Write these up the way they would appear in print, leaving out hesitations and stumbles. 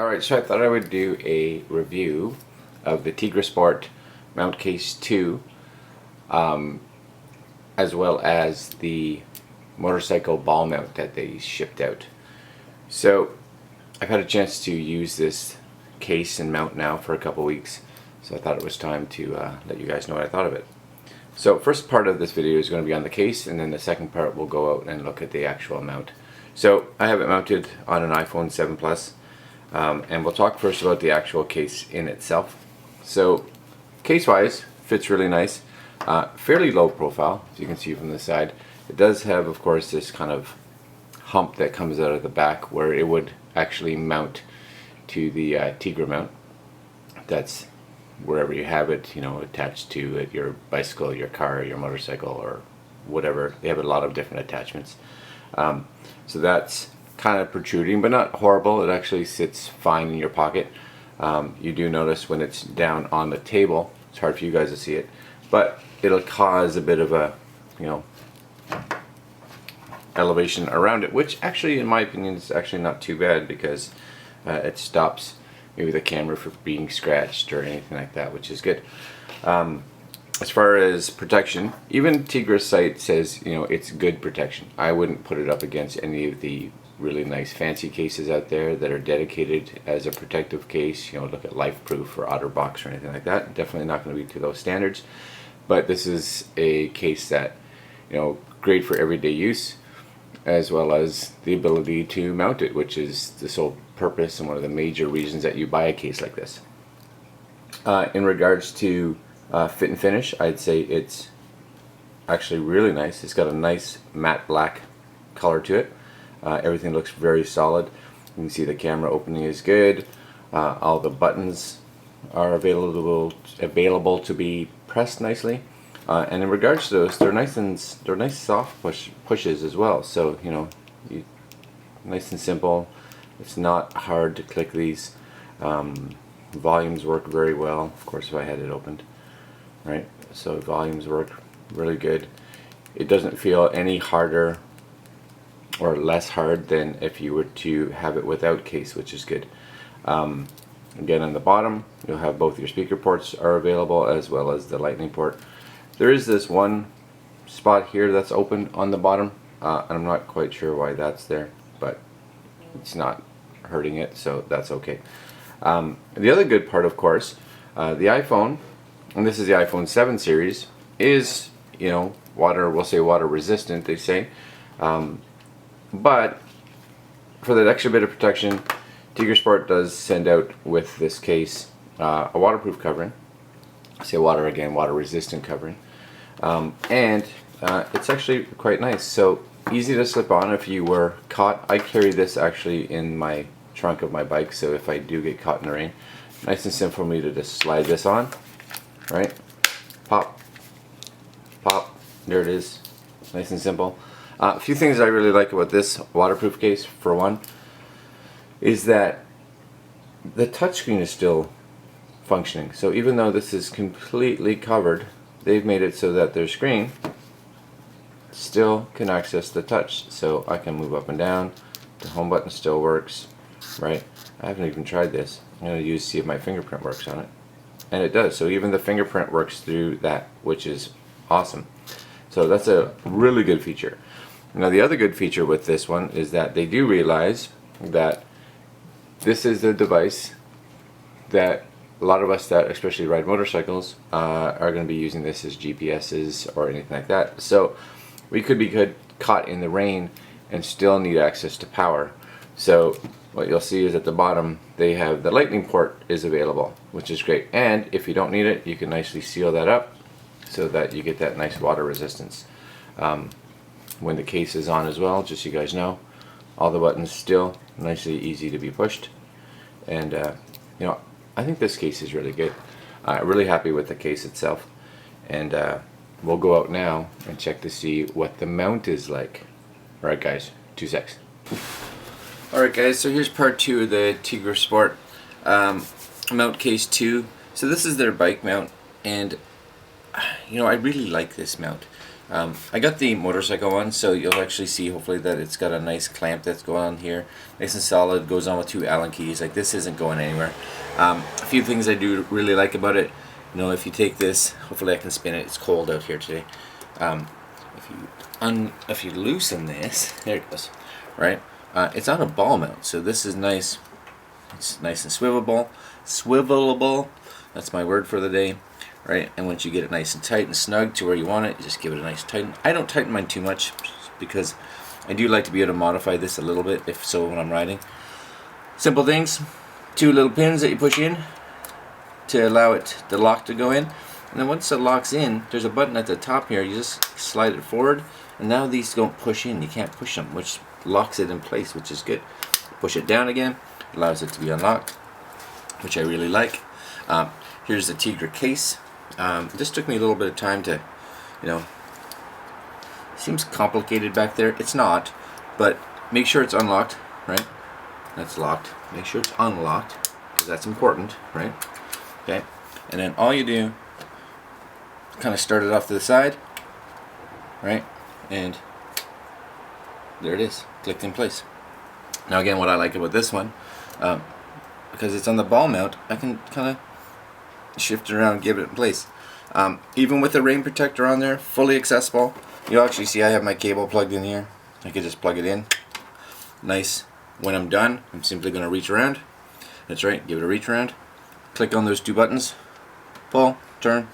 Alright, so I thought I would do a review of the TigraSport MountCase 2 as well as the motorcycle ball mount that they shipped out. So I've had a chance to use this case and mount now for a couple weeks, so I thought it was time to let you guys know what I thought of it. So first part of this video is going to be on the case, and then the second part we'll go out and look at the actual mount. So I have it mounted on an iPhone 7 Plus. And we'll talk first about the actual case in itself. So case wise, fits really nice, fairly low profile, as you can see from the side. It does have, of course, this kind of hump that comes out of the back where it would actually mount to the Tigra mount. That's wherever you have it, you know, attached to it, your bicycle, your car, your motorcycle, or whatever. They have a lot of different attachments. So that's kind of protruding, but not horrible. It actually sits fine in your pocket. You do notice when it's down on the table, it's hard for you guys to see it, but it'll cause a bit of a, you know, elevation around it, which actually, in my opinion, is actually not too bad, because it stops maybe the camera from being scratched or anything like that, which is good. As far as protection, even Tigra's site says, you know, it's good protection. I wouldn't put it up against any of the really nice fancy cases out there that are dedicated as a protective case. You know, look at LifeProof or OtterBox or anything like that. Definitely not going to be to those standards, but this is a case that, you know, great for everyday use, as well as the ability to mount it, which is the sole purpose and one of the major reasons that you buy a case like this. In regards to fit and finish, I'd say it's actually really nice. It's got a nice matte black color to it. Everything looks very solid. You can see the camera opening is good. All the buttons are available to be pressed nicely. And in regards to those, they're nice soft pushes as well. So, you know, nice and simple. It's not hard to click these. Volumes work very well. Of course, if I had it opened, right? So volumes work really good. It doesn't feel any harder or less hard than if you were to have it without case, which is good. Again, on the bottom, you'll have both your speaker ports are available, as well as the lightning port. There is this one spot here that's open on the bottom, and I'm not quite sure why that's there, but it's not hurting it, so that's okay. The other good part, of course, the iPhone, and this is the iPhone 7 series, is, you know, we'll say water resistant, they say. But for that extra bit of protection, TigraSport does send out with this case a waterproof covering. I say water again, water resistant covering. And it's actually quite nice. So easy to slip on if you were caught. I carry this actually in my trunk of my bike, so if I do get caught in the rain, nice and simple for me to just slide this on, right? Pop, pop, there it is, nice and simple. A few things I really like about this waterproof case, for one, is that the touchscreen is still functioning. So even though this is completely covered, they've made it so that their screen still can access the touch. So I can move up and down, the home button still works, right? I haven't even tried this. I'm going to see if my fingerprint works on it. And it does. So even the fingerprint works through that, which is awesome. So that's a really good feature. Now the other good feature with this one is that they do realize that this is the device that a lot of us that especially ride motorcycles are going to be using this as GPSs or anything like that. So we could be caught in the rain and still need access to power. So what you'll see is at the bottom they have the lightning port is available, which is great. And if you don't need it, you can nicely seal that up so that you get that nice water resistance. When the case is on as well, just so you guys know, all the buttons still nicely easy to be pushed. And you know, I think this case is really good. Really happy with the case itself. And we'll go out now and check to see what the mount is like. Alright guys, 2 secs. Alright guys, so here's part 2 of the TigraSport MountCase 2. So this is their bike mount, and you know, I really like this mount. I got the motorcycle one, so you'll actually see hopefully that it's got a nice clamp that's going on here, nice and solid, goes on with 2 Allen keys. Like, this isn't going anywhere. A few things I do really like about it, you know, if you take this, hopefully I can spin it, it's cold out here today. If you loosen this, there it goes, right? It's on a ball mount, so this is nice. It's nice and swivelable. That's my word for the day, right? And once you get it nice and tight and snug to where you want it, you just give it a nice tighten. I don't tighten mine too much because I do like to be able to modify this a little bit, if so, when I'm riding. Simple things. 2 little pins that you push in to allow the lock to go in. And then once it locks in, there's a button at the top here. You just slide it forward, and now these don't push in. You can't push them, which locks it in place, which is good. Push it down again, allows it to be unlocked, which I really like. Here's the Tigra case. This took me a little bit of time to, you know, seems complicated back there. It's not, but make sure it's unlocked, right? That's locked. Make sure it's unlocked, because that's important, right? Okay, and then all you do, kind of start it off to the side, right? And there it is, clicked in place. Now again, what I like about this one, because it's on the ball mount, I can kind of shift it around, give it in place. Even with the rain protector on there, fully accessible. You'll actually see I have my cable plugged in here. I can just plug it in. Nice. When I'm done, I'm simply going to reach around. That's right, give it a reach around. Click on those 2 buttons. Pull, turn,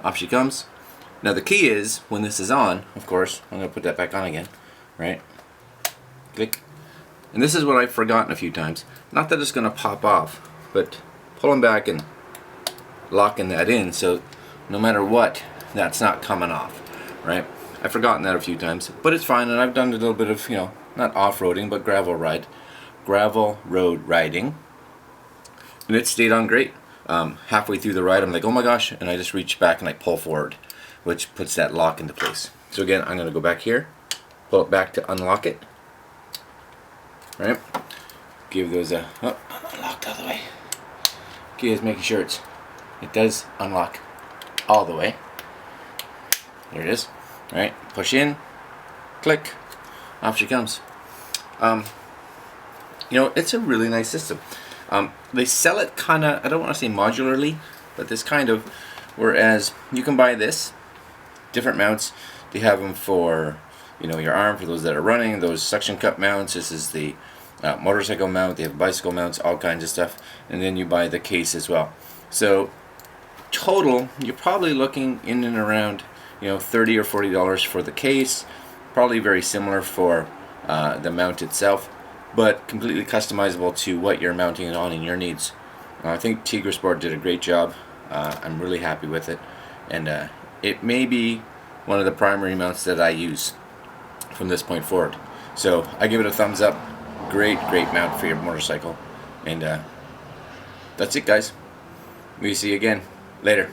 off she comes. Now the key is, when this is on, of course, I'm going to put that back on again, right? Click. And this is what I've forgotten a few times. Not that it's going to pop off, but pulling back and locking that in, so no matter what, that's not coming off, right? I've forgotten that a few times, but it's fine, and I've done a little bit of, you know, not off-roading, but gravel road riding, and it stayed on great. Halfway through the ride, I'm like, oh my gosh, and I just reach back and I pull forward, which puts that lock into place. So again, I'm going to go back here, pull it back to unlock it, right? Give those a, oh, unlocked all the way. Okay, just making sure it does unlock all the way. There it is. All right, push in, click, off she comes. You know, it's a really nice system. They sell it kind of, I don't want to say modularly, but this kind of, whereas you can buy this, different mounts. They have them for, you know, your arm, for those that are running, those suction cup mounts. This is the motorcycle mount. They have bicycle mounts, all kinds of stuff. And then you buy the case as well. So total, you're probably looking in and around, you know, $30 or $40 for the case. Probably very similar for the mount itself, but completely customizable to what you're mounting it on and your needs. I think TigraSport did a great job. I'm really happy with it, and it may be one of the primary mounts that I use from this point forward. So I give it a thumbs up. Great mount for your motorcycle, and that's it, guys. We see you again later.